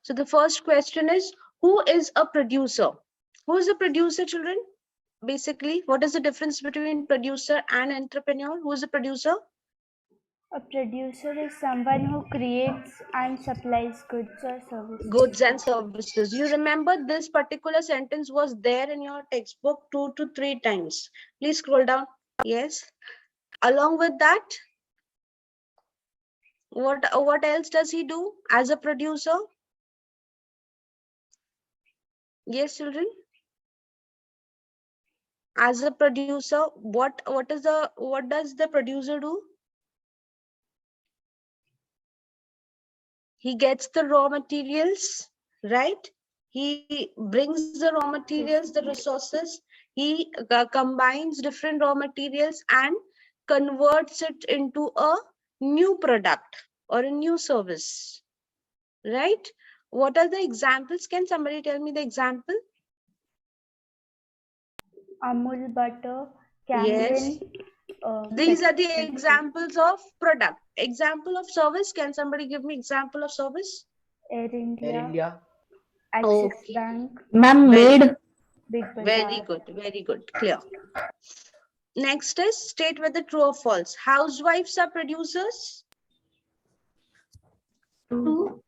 So the first question is, who is a producer? Who is a producer, children? Basically, what is the difference between producer and entrepreneur? Who is a producer? A producer is someone who creates and supplies goods or services. Goods and services. You remember this particular sentence was there in your textbook 2 to 3 times. Please scroll down. Yes. Along with that, what else does he do as a producer? Yes, children. As a producer, what does the producer do? He gets the raw materials, right? He brings the raw materials, the resources. He combines different raw materials and converts it into a new product or a new service, right? What are the examples? Can somebody tell me the example? Amul butter, Yes. Camden. These are the examples of product. Example of service. Can somebody give me example of service? Air India. Air India. Axis Okay. Bank. Ma'am, made. Big Very Bazaar. good. Very good. Clear. Next is state whether true or false. Housewives are producers. True.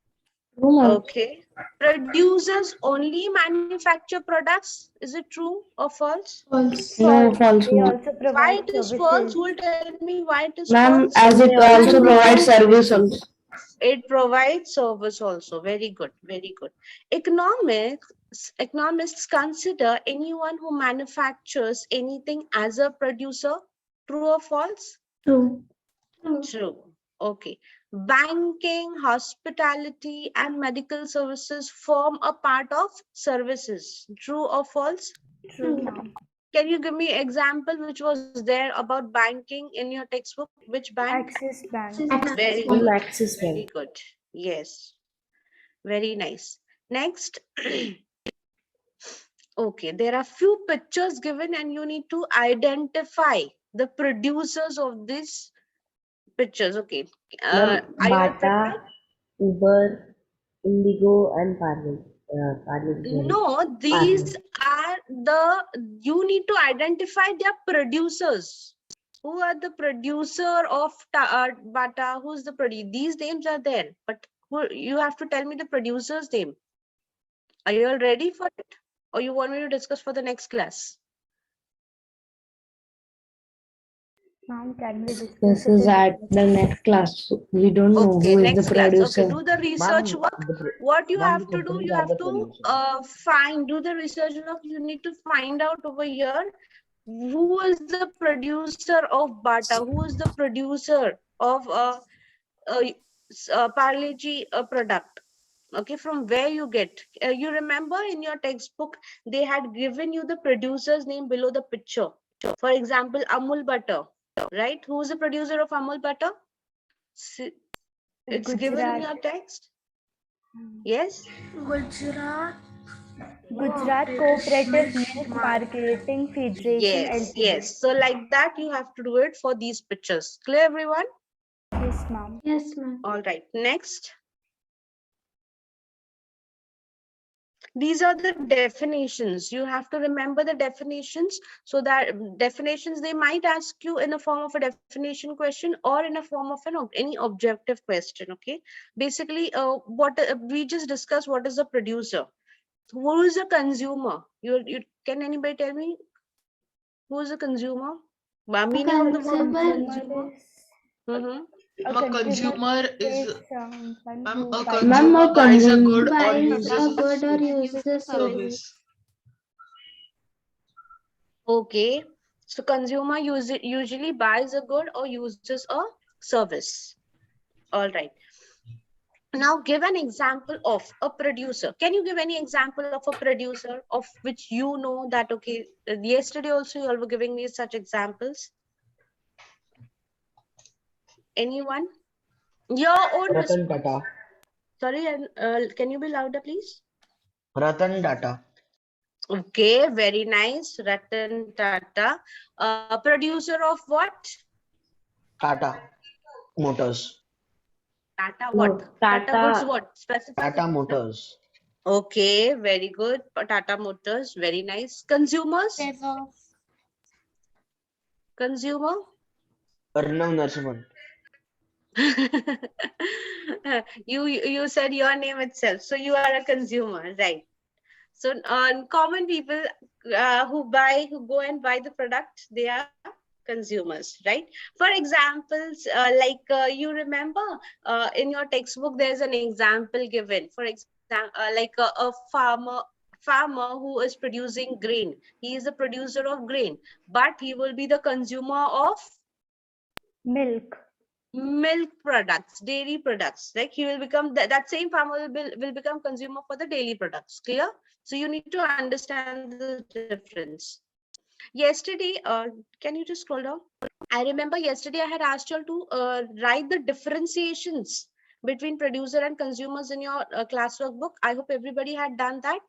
True, ma'am. Okay. Producers only manufacture products. Is it true or false? False. No, false, They ma'am. also Why provide it is false? services. Who will tell me why it is Ma'am, false? as it also provides service also. It provides service also. Very good. Very good. Economists consider anyone who manufactures anything as a producer. True or false? True. True. Okay. Banking, hospitality, and medical services form a part of services. True or false? True, ma'am. Can you give me example which was there about banking in your textbook? Which bank? Axis Bank. Very good. Axis Very good. Yes. Very nice. Next. Okay, there are few pictures given and you need to identify the producers of these pictures. Okay. Are you all prepared? Uber, Indigo, and Parle. No, these are the, you need to identify their producers. Who are the producer of Bata? Who's the producer? These names are there, but you have to tell me the producer's name. Are you all ready for it? Or you want me to discuss for the next class? Ma'am, can we discuss This is at the next class. We don't know Okay, who is next the class. producer. Okay, do the research work. What you have to do, you have to do the research work. You need to find out over here who is the producer of Bata, who is the producer of Parle-G product. Okay, from where you get. You remember in your textbook, they had given you the producer's name below the picture. For example, Amul Butter, right? Who is the producer of Amul Butter? It's given in your text. Yes? Gujarat Cooperative Milk Marketing Federation Yes, Ltd. yes. So like that, you have to do it for these pictures. Clear, everyone? Yes, ma'am. Yes, ma'am. All right, next. These are the definitions. You have to remember the definitions. So that definitions, they might ask you in a form of a definition question or in a form of any objective question. Okay. Basically, what we just discussed, what is a producer? Who is a consumer? You can anybody tell me who is a consumer? Meaning of the word consumer. A consumer is Someone a who consumer buys a good or buys uses a good or uses a service. Okay, so consumer usually buys a good or uses a service. All right. Now give an example of a producer. Can you give any example of a producer of which you know that, okay, yesterday also you all were giving me such examples? Anyone? Your own Ratan response. Tata. Sorry, and can you be louder, please? Ratan Tata. Okay, very nice. Ratan Tata. Producer of what? Tata Motors. Tata No, what? Tata goods Tata. what? Specify the Tata goods. Motors. Okay, very good. Tata Motors, very nice. Consumers? Consumer? Arnav Narasimhan. You said your name itself, so you are a consumer, right? So common people who go and buy the product, they are consumers, right? For examples, you remember in your textbook, there's an example given. For example, a farmer who is producing grain. He is a producer of grain, but he will be the consumer of Milk. milk products, dairy products. Like he will become that same farmer will become consumer for the daily products. Clear? So you need to understand the difference. Yesterday, can you just scroll down? I remember yesterday I had asked you all to write the differentiations between producer and consumers in your classwork book. I hope everybody had done that.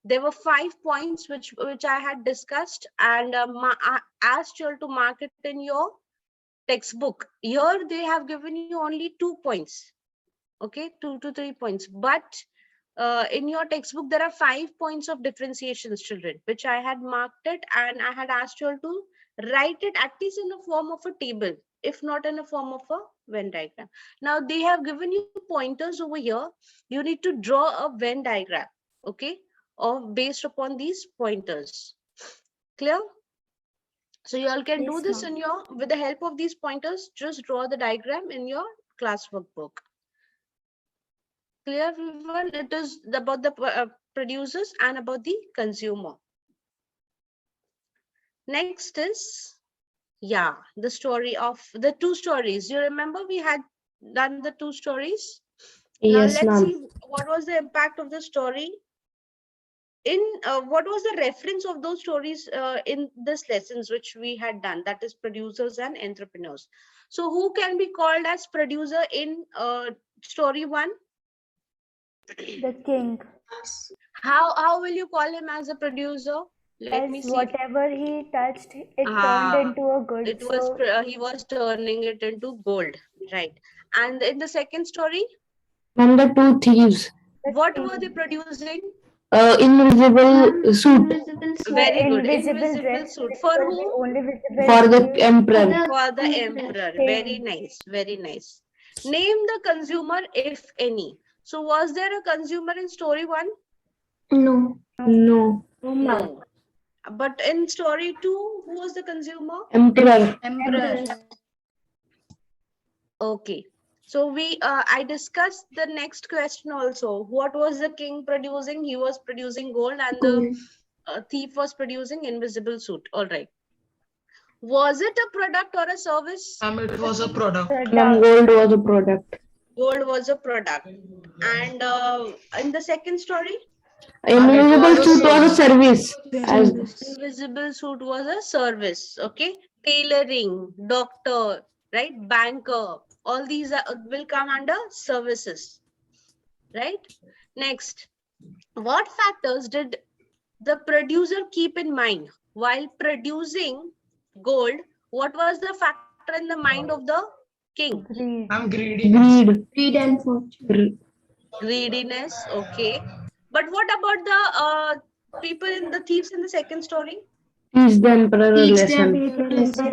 There were 5 points which I had discussed, and I asked you all to mark it in your textbook. Here they have given you only 2 points. Okay, 2 to 3 points. But in your textbook, there are 5 points of differentiations, children, which I had marked it, and I had asked you all to write it at least in the form of a table, if not in the form of a Venn diagram. Now they have given you pointers over here. You need to draw a Venn diagram, okay, of based upon these pointers. Clear? So you all can do Yes, this ma'am. in your, with the help of these pointers, just draw the diagram in your classwork book. Clear, everyone? It is about the producers and about the consumer. Next is, yeah, the story of the 2 stories. You remember we had done the 2 stories? Now Yes, let's ma'am. see what was the impact of the story in what was the reference of those stories in this lessons which we had done, that is producers and entrepreneurs. So who can be called as producer in story 1? The king. How will you call him as a producer? Let me As see. whatever he touched, it turned into a good. It was So he was turning it into gold, right? And in the second story, Ma'am, the two thieves. what were they producing? Invisible suit Very good, invisible invisible dress, suit. which For will be who? only visible for the to emperor. For the emperor. Very king. nice, very nice. Name the consumer, if any. So was there a consumer in story 1? No. No. No. No. But in story 2, who was the consumer? Emperor. Emperor. Okay. So I discussed the next question also. What was the king producing? He was producing gold, and the thief was producing invisible suit. All right. Was it a product or a service? It was a product. Ma'am, gold was a product. Gold was a product. And in the second story, Invisible suit was a service. As invisible suit was a service. Okay. Tailoring, doctor, right? Banker. All these will come under services. Right? Next, what factors did the producer keep in mind while producing gold? What was the factor in the mind of the king? Greed. I'm greediness. greed and fortune. Greediness. Okay. But what about the people in the thieves in the second story? Teach the emperor a lesson. They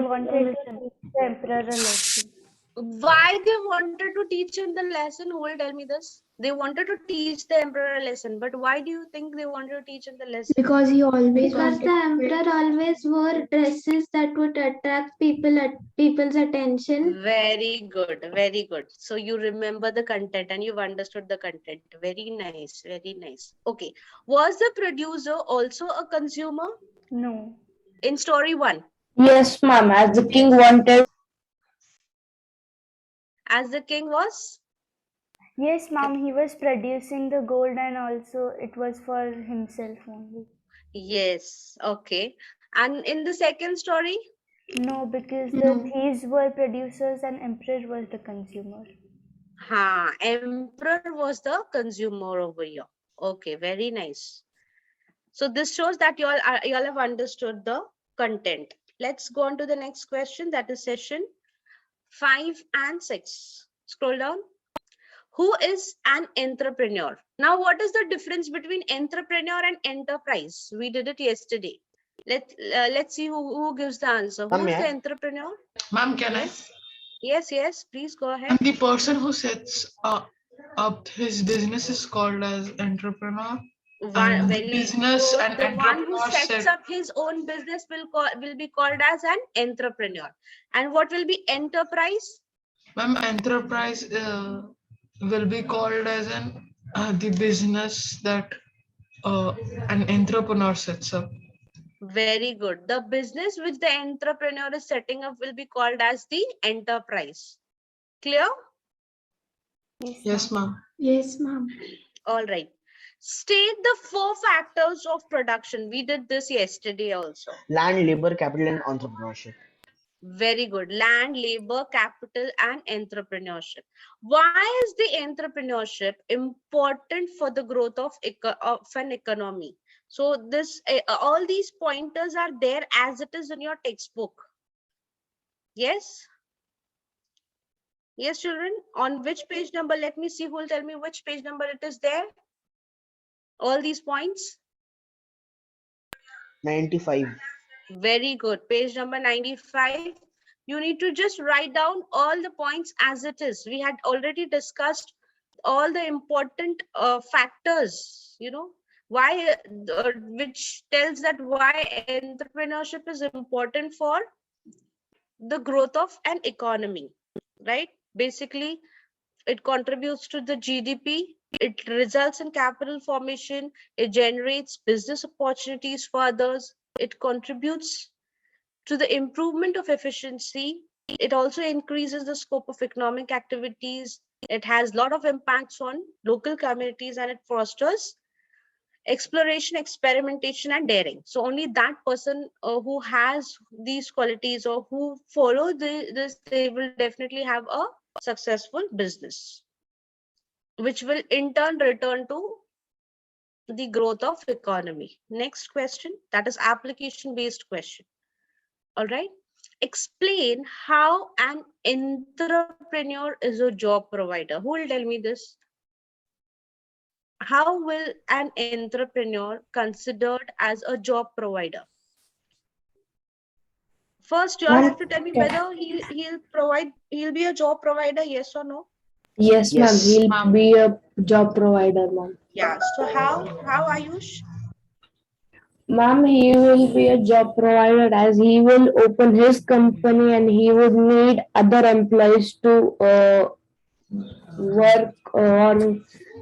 wanted to teach the emperor a lesson. Why they wanted to teach him the lesson? Who will tell me this? They wanted to teach the emperor a lesson, but why do you think they wanted to teach him the lesson? Because Because the emperor always wore dresses that would attract people's attention. Very good, very good. So you remember the content and you've understood the content. Very nice, very nice. Okay. Was the producer also a consumer No. in story 1? Yes, ma'am. As the king wanted. As the king was? Yes, ma'am, he was producing the gold and also it was for himself only. Yes. Okay. And in the second story? No, because the thieves were producers and emperor was the consumer. Emperor was the consumer over here. Okay, very nice. So this shows that you all have understood the content. Let's go on to the next question, that is session 5 and 6. Scroll down. Who is an entrepreneur? Now, what is the difference between entrepreneur and enterprise? We did it yesterday. Let's see who gives the answer. Who is the entrepreneur? Ma'am, can Yes, please go I? ahead. And the person who sets up his business is called as entrepreneur. And the business and the one who entrepreneur sets up his own business will be called as an entrepreneur. And what will be enterprise? Ma'am, enterprise will be called as the business that an entrepreneur sets up. Very good. The business which the entrepreneur is setting up will be called as the enterprise. Clear? Yes, ma'am. Yes, ma'am. All right. State the 4 factors of production. We did this yesterday also. Land, labor, capital, and entrepreneurship. Very good. Land, labor, capital, and entrepreneurship. Why is the entrepreneurship important for the growth of an economy? So this, all these pointers are there as it is in your textbook. Yes? Yes, children. On which page number? Let me see who will tell me which page number it is there. All these points. 95. Very good. Page number 95. You need to just write down all the points as it is. We had already discussed all the important factors, why, which tells that why entrepreneurship is important for the growth of an economy, right? Basically, it contributes to the GDP. It results in capital formation. It generates business opportunities for others. It contributes to the improvement of efficiency. It also increases the scope of economic activities. It has a lot of impacts on local communities, and it fosters exploration, experimentation, and daring. So only that person who has these qualities or who follow this, they will definitely have a successful business, which will in turn return to the growth of economy. Next question, that is application based question. All right. Explain how an entrepreneur is a job provider. Who will tell me this? How will an entrepreneur considered as a job provider? First, you all have to tell me whether he'll be a job provider, yes or no? Yes, ma'am. Yes. He'll be a job provider, ma'am. Yeah. So how Ayush? Ma'am, he will be a job provider as he will open his company and he would need other employees to work or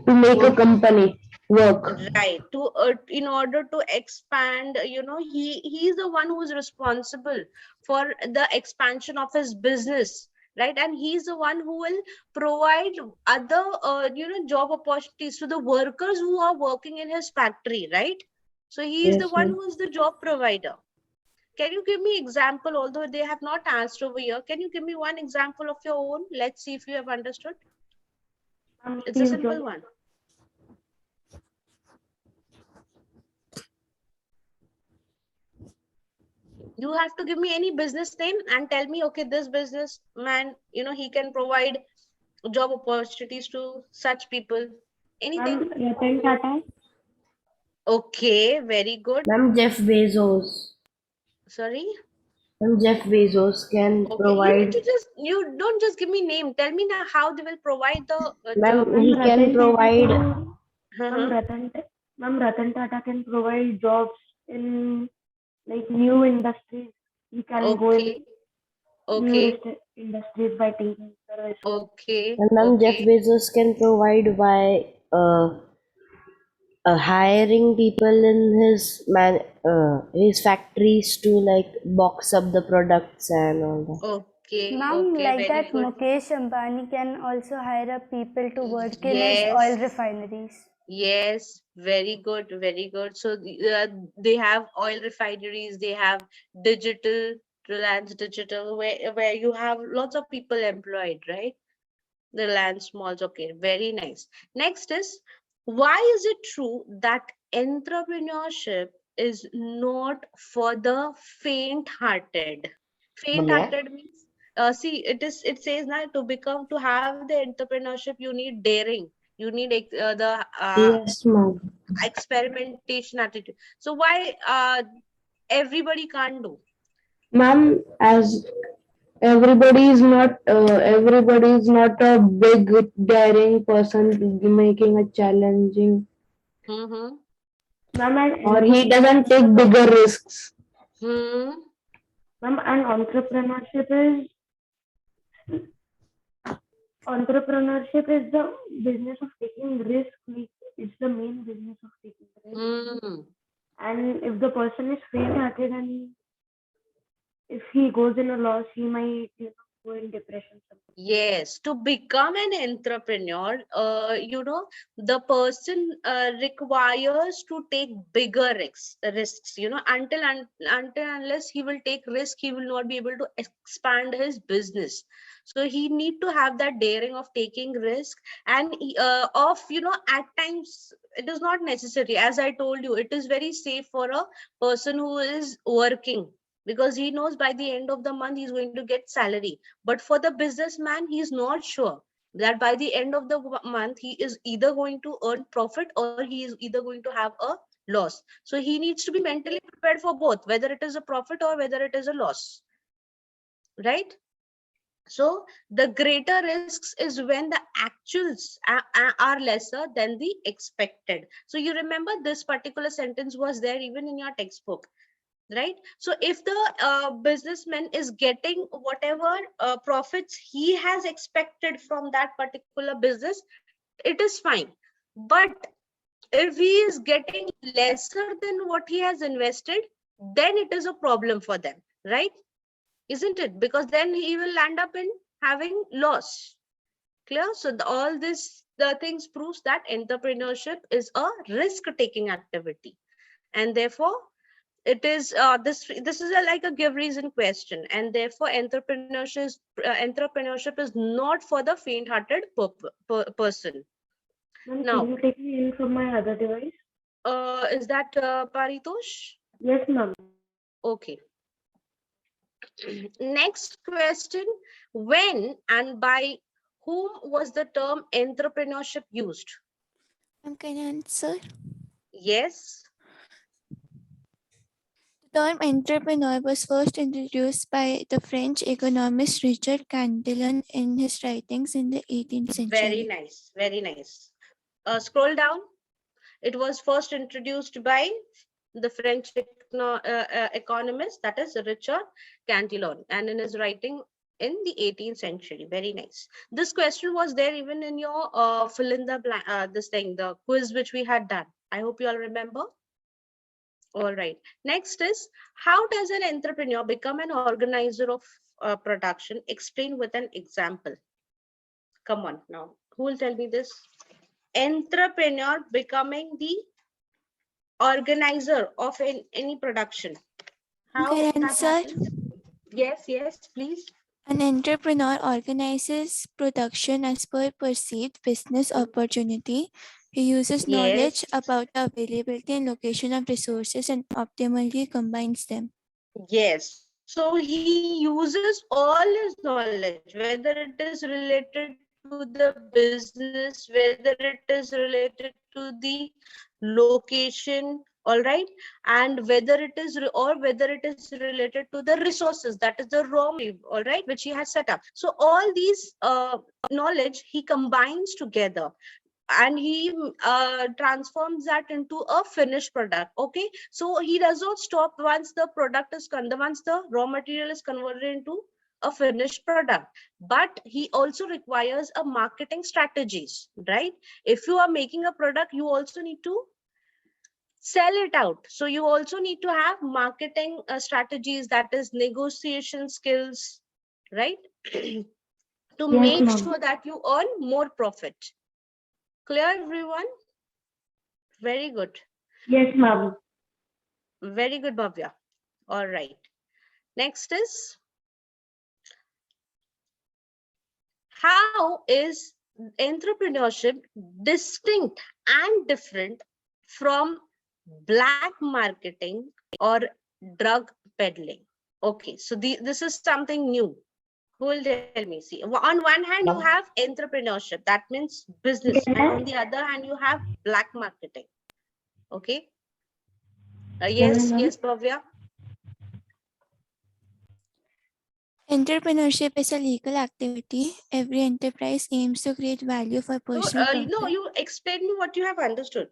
to make a company work. Right. To in order to expand, he's the one who is responsible for the expansion of his business, right? And he's the one who will provide other job opportunities to the workers who are working in his factory, right? So he is the Yes, one ma'am. who is the job provider. Can you give me example? Although they have not asked over here, can you give me one example of your own? Let's see if you have understood. It's a simple one. You have to give me any business name and tell me, okay, this businessman, he can provide job opportunities to such people. Anything? Ratan Tata. Okay, very good. Ma'am, Jeff Bezos. Sorry. Ma'am, Jeff Bezos can Okay, provide. you don't just give me name. Tell me now how they will provide the Ma'am, job. he can provide. Ma'am, Ratan Tata can provide jobs in like new industries. He can go in Okay, new industries by taking service. okay, And ma'am, Jeff okay. Bezos can provide by hiring people in his factories to like box up the products and all that. Okay, Ma'am, okay, like very that, good. Mukesh Ambani can also hire up people to work in his Yes. oil refineries. Yes, very good, very good. So they have oil refineries, they have digital, Reliance Digital, where you have lots of people employed, right? The Reliance malls, okay, very nice. Next is, why is it true that entrepreneurship is not for the faint-hearted? Faint-hearted means See, it says now to have the entrepreneurship, you need daring. You need the Yes, ma'am. experimentation attitude. So why everybody can't do? Ma'am, as everybody is not a big daring person making a challenging, Mm-hmm. Ma'am, or he doesn't take bigger risks. Hmm. and entrepreneurship is the business of taking risk. It's the main business of taking risk. Hmm. And if the person is faint-hearted and if he goes in a loss, he might go in depression. Yes, to become an entrepreneur, the person requires to take bigger risks. Until unless he will take risk, he will not be able to expand his business. So he need to have that daring of taking risk, and at times it is not necessary. As I told you, it is very safe for a person who is working, because he knows by the end of the month he's going to get salary. But for the businessman, he's not sure that by the end of the month he is either going to earn profit or he is either going to have a loss. So he needs to be mentally prepared for both, whether it is a profit or whether it is a loss, right? So the greater risks is when the actuals are lesser than the expected. So you remember this particular sentence was there even in your textbook, right? So if the businessman is getting whatever profits he has expected from that particular business, it is fine. But if he is getting lesser than what he has invested, then it is a problem for them, right? Isn't it? Because then he will land up in having loss. Clear? So all the things proves that entrepreneurship is a risk taking activity, and therefore it is this is like a give reason question, and therefore entrepreneurship is not for the faint hearted person. Ma'am, Now, can you take me in from my other device? is that Paritosh? Yes, ma'am. Okay. Next question: when and by whom was the term entrepreneurship used? Can I answer? Yes. The term entrepreneur was first introduced by the French economist Richard Cantillon in his writings in the 18th Very century. nice. Very nice. Scroll down. It was first introduced by the French economist, that is Richard Cantillon, and in his writing in the 18th century. Very nice. This question was there even in your fill in the blank, the quiz which we had done. I hope you all remember. All right. Next is, how does an entrepreneur become an organizer of production? Explain with an example. Come on now. Who will tell me this? Entrepreneur becoming the organizer of any production. How Can I that answer? happens? Yes, please. An entrepreneur organizes production as per perceived business opportunity. He uses knowledge Yes, about the availability and location of resources and optimally combines them. yes. So he uses all his knowledge, whether it is related to the business, whether it is related to the location, all right, and whether it is whether it is related to the resources, that is the raw material, all right, which he has set up. So all these knowledge he combines together, and he transforms that into a finished product. Okay, so he does not stop once the product is once the raw material is converted into a finished product, but he also requires a marketing strategies, right? If you are making a product, you also need to sell it out, so you also need to have marketing strategies, that is negotiation skills, right? To Yes, make ma'am. sure that you earn more profit. Clear, everyone? Very good. Yes, ma'am. Very good, Bhavya. All right. Next is, how is entrepreneurship distinct and different from black marketing or drug peddling? Okay, so this is something new. Who will tell me? See, on one hand, you Ma'am. have entrepreneurship. That means business. And on the other hand, you have black marketing. Okay. Yes, ma'am. yes, Bhavya. Entrepreneurship is a legal activity. Every enterprise aims to create value for So, personal no, profit. you explain me what you have understood.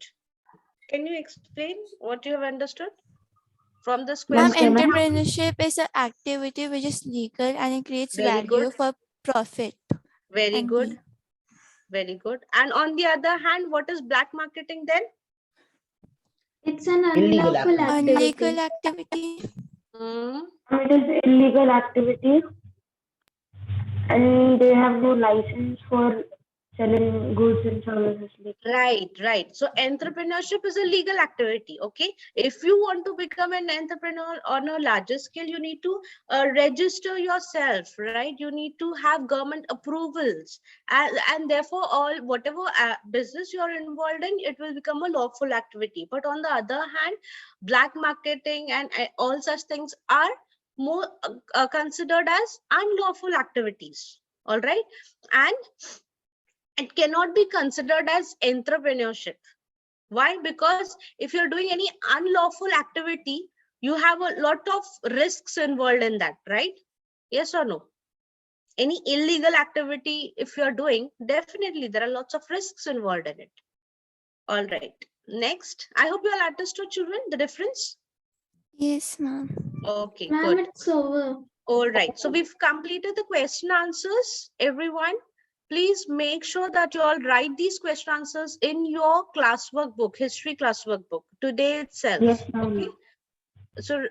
Can you explain what you have understood from this Ma'am, question? entrepreneurship is an activity which is legal and it creates Very value good. for profit. Very and good. gain. Very good. And on the other hand, what is black marketing then? It's an Illegal unlawful activity. Unlegal activity. activity. Hmm. It is illegal activity, and they have no license for selling goods and services. Right, right. So entrepreneurship is a legal activity. Okay. If you want to become an entrepreneur on a larger scale, you need to register yourself, right? You need to have government approvals, and therefore all whatever business you're involved in, it will become a lawful activity. But on the other hand, black marketing and all such things are more considered as unlawful activities. All right. And it cannot be considered as entrepreneurship. Why? Because if you're doing any unlawful activity, you have a lot of risks involved in that, right? Yes or no? Any illegal activity, if you're doing, definitely there are lots of risks involved in it. All right. Next, I hope you all understood, children, the difference. Yes, ma'am. Okay, Ma'am, good. it's over. All right. So we've completed the question answers, everyone. Please make sure that you all write these question answers in your classwork book, history classwork book, today itself. Yes, ma'am. Okay. So